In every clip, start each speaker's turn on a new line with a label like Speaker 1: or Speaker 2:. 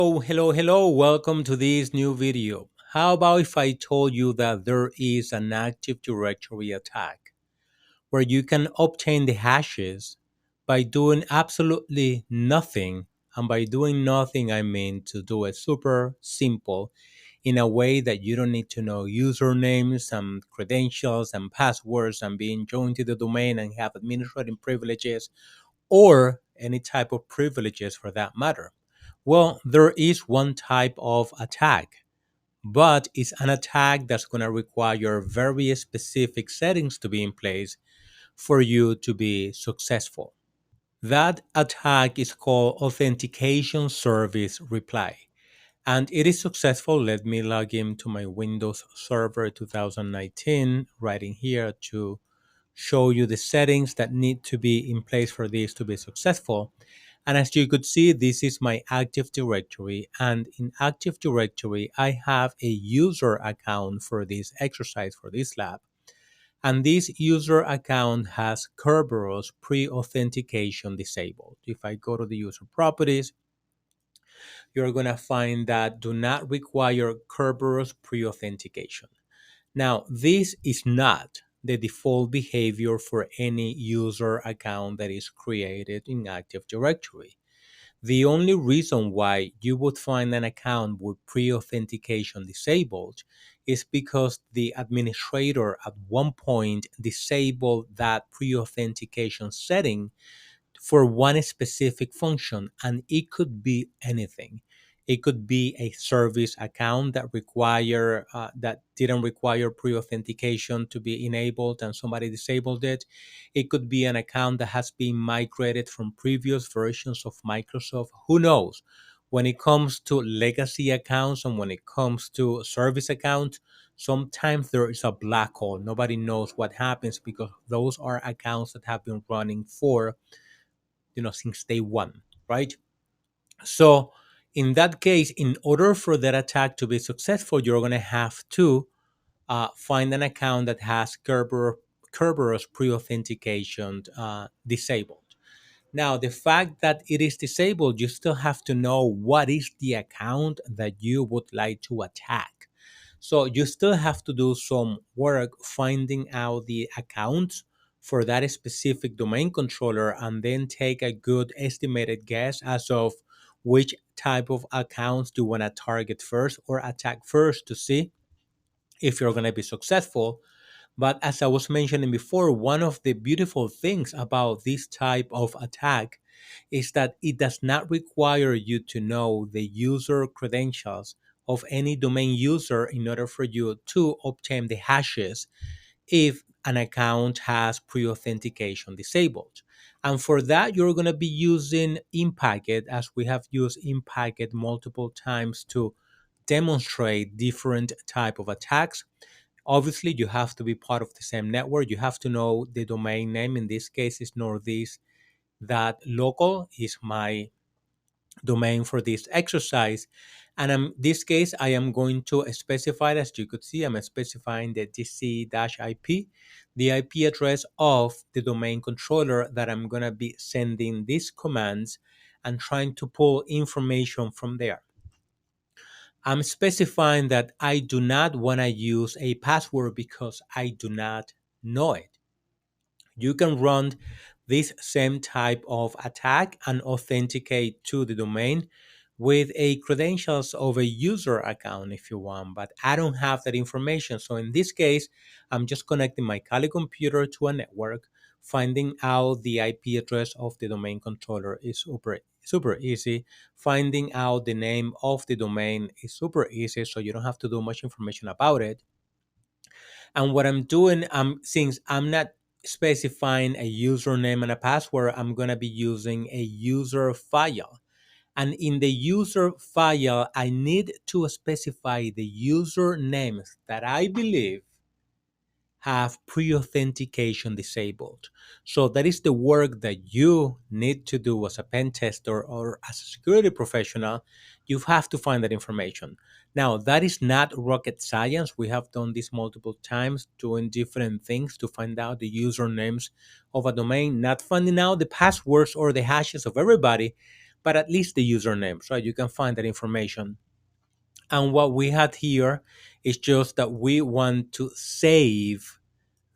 Speaker 1: Oh, hello, welcome to this new video. How about if I told you that there is an Active Directory attack where you can obtain the hashes by doing absolutely nothing? And by doing nothing, I mean to do it super simple in a way that you don't need to know usernames and credentials and passwords and being joined to the domain and have administrative privileges or any type of privileges for that matter. Well, there is one type of attack, but it's an attack that's going to require very specific settings to be in place for you to be successful. That attack is called Authentication Service Reply. And it is successful. Let me log into my Windows Server 2019 right in here to show you the settings that need to be in place for this to be successful. And as you could see, this is my Active Directory. And in Active Directory, I have a user account for this exercise, for this lab. And this user account has Kerberos pre-authentication disabled. If I go to the user properties, you're going to find that do not require Kerberos pre-authentication. Now, this is not the default behavior for any user account that is created in Active Directory. The only reason why you would find an account with pre-authentication disabled is because the administrator at one point disabled that pre-authentication setting for one specific function, and it could be anything. It could be a service account that didn't require pre-authentication to be enabled and somebody disabled it. It could be an account that has been migrated from previous versions of Microsoft. Who knows? When it comes to legacy accounts and when it comes to service accounts, sometimes there is a black hole. Nobody knows what happens because those are accounts that have been running for since day one, right? So in that case, in order for that attack to be successful, you're going to have to find an account that has Kerberos pre-authentication disabled. Now, the fact that it is disabled, you still have to know what is the account that you would like to attack. So you still have to do some work finding out the accounts for that specific domain controller and then take a good estimated guess as of which type of accounts do you want to target first or attack first to see if you're going to be successful. But as I was mentioning before, one of the beautiful things about this type of attack is that it does not require you to know the user credentials of any domain user in order for you to obtain the hashes if an account has pre-authentication disabled. And for that, you're going to be using Impacket, as we have used Impacket multiple times to demonstrate different type of attacks. Obviously, you have to be part of the same network. You have to know the domain name. In this case, is Northeast. That local is my domain for this exercise. And in this case, I am going to specify, as you could see, I'm specifying the DC-IP, the IP address of the domain controller that I'm going to be sending these commands and trying to pull information from there. I'm specifying that I do not want to use a password because I do not know it. You can run this same type of attack and authenticate to the domain with a credentials of a user account if you want, but I don't have that information. So in this case, I'm just connecting my Kali computer to a network, finding out the IP address of the domain controller is super easy. Finding out the name of the domain is super easy, so you don't have to do much information about it. And what I'm doing, since I'm not specifying a username and a password, I'm going to be using a user file. And in the user file, I need to specify the usernames that I believe have pre-authentication disabled. So that is the work that you need to do as a pen tester or as a security professional. You have to find that information. Now, that is not rocket science. We have done this multiple times, doing different things to find out the usernames of a domain, not finding out the passwords or the hashes of everybody, but at least the usernames, right? You can find that information. And what we had here is just that we want to save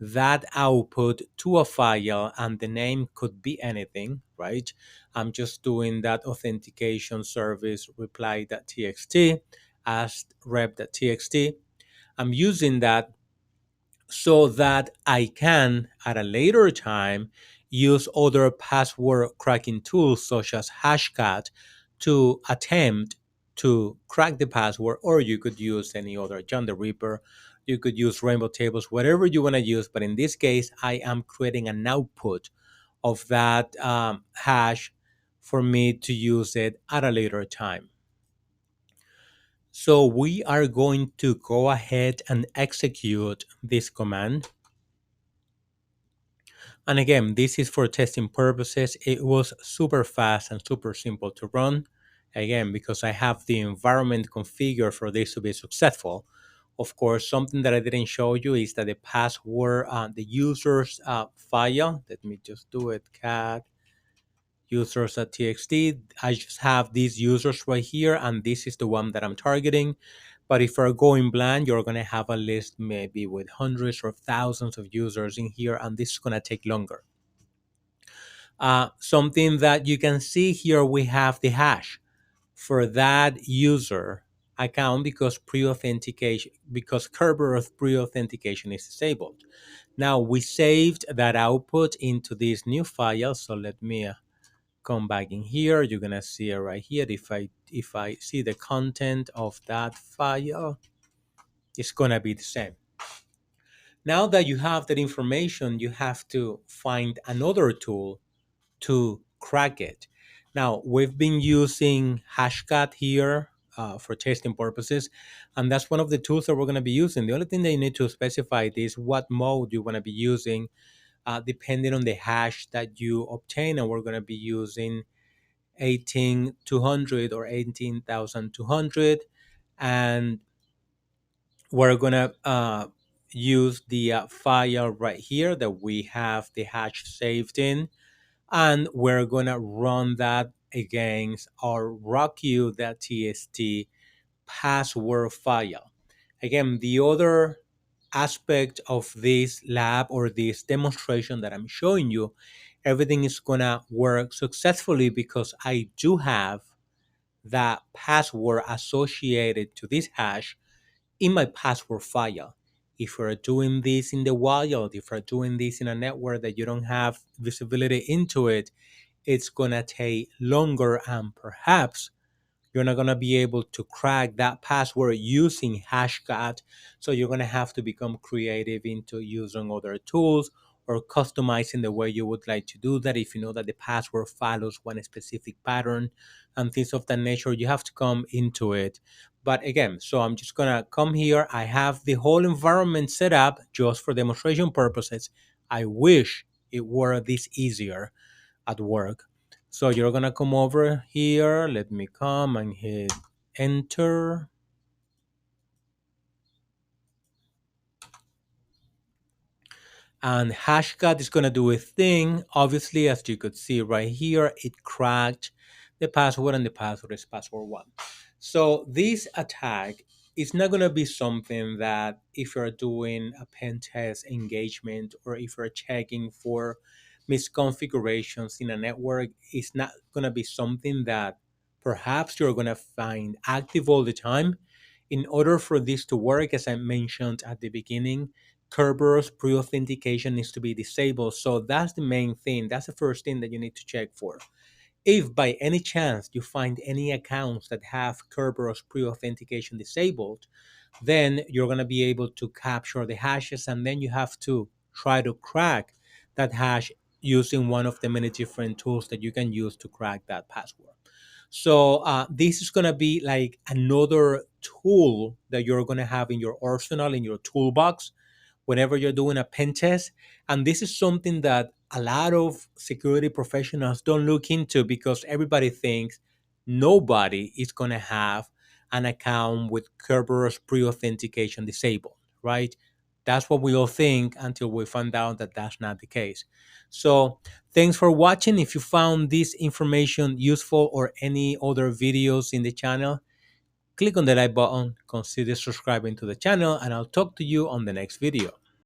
Speaker 1: that output to a file, and the name could be anything, right? I'm just doing that authentication service reply.txt as rep.txt. I'm using that so that I can, at a later time, use other password cracking tools such as Hashcat to attempt to crack the password, or you could use any other John the Ripper, you could use rainbow tables, whatever you want to use. But in this case, I am creating an output of that hash for me to use it at a later time. So we are going to go ahead and execute this command. And again, this is for testing purposes. It was super fast and super simple to run. Again, because I have the environment configured for this to be successful. Of course, something that I didn't show you is that the password, the users file, let me just do it, cat users.txt. I just have these users right here, and this is the one that I'm targeting. But if you're going blind, you're going to have a list maybe with hundreds or thousands of users in here, and this is going to take longer. Something that you can see here, we have the hash for that user account because pre-authentication, because Kerberos pre-authentication is disabled. Now we saved that output into this new file. So let me come back in here. You're gonna see it right here. If I see the content of that file, it's gonna be the same. Now that you have that information, you have to find another tool to crack it. Now, we've been using Hashcat here for testing purposes, and that's one of the tools that we're going to be using. The only thing that you need to specify is what mode you want to be using, depending on the hash that you obtain, and we're going to be using 18200 or 18200, and we're going to use the file right here that we have the hash saved in, and we're gonna run that against our rocku.txt password file. Again, the other aspect of this lab or this demonstration that I'm showing you, everything is gonna work successfully because I do have that password associated to this hash in my password file. If you're doing this in the wild, if you're doing this in a network that you don't have visibility into it, it's gonna take longer, and perhaps you're not gonna be able to crack that password using Hashcat. So you're gonna have to become creative into using other tools or customizing the way you would like to do that. If you know that the password follows one specific pattern and things of that nature, you have to come into it. But again, so I'm just gonna come here. I have the whole environment set up just for demonstration purposes. I wish it were this easier at work. So you're gonna come over here. Let me come and hit enter. And Hashcat is gonna do a thing. Obviously, as you could see right here, it cracked the password, and the password is password one. So this attack is not gonna be something that if you're doing a pen test engagement or if you're checking for misconfigurations in a network, it's not gonna be something that perhaps you're gonna find active all the time. In order for this to work, as I mentioned at the beginning, Kerberos pre-authentication needs to be disabled. So that's the main thing. That's the first thing that you need to check for. If by any chance you find any accounts that have Kerberos pre-authentication disabled, then you're going to be able to capture the hashes, and then you have to try to crack that hash using one of the many different tools that you can use to crack that password. So this is going to be like another tool that you're going to have in your arsenal, in your toolbox, whenever you're doing a pen test. And this is something that a lot of security professionals don't look into because everybody thinks nobody is going to have an account with Kerberos pre-authentication disabled, right? That's what we all think until we find out that that's not the case. So, thanks for watching. If you found this information useful or any other videos in the channel, click on the like button, consider subscribing to the channel, and I'll talk to you on the next video.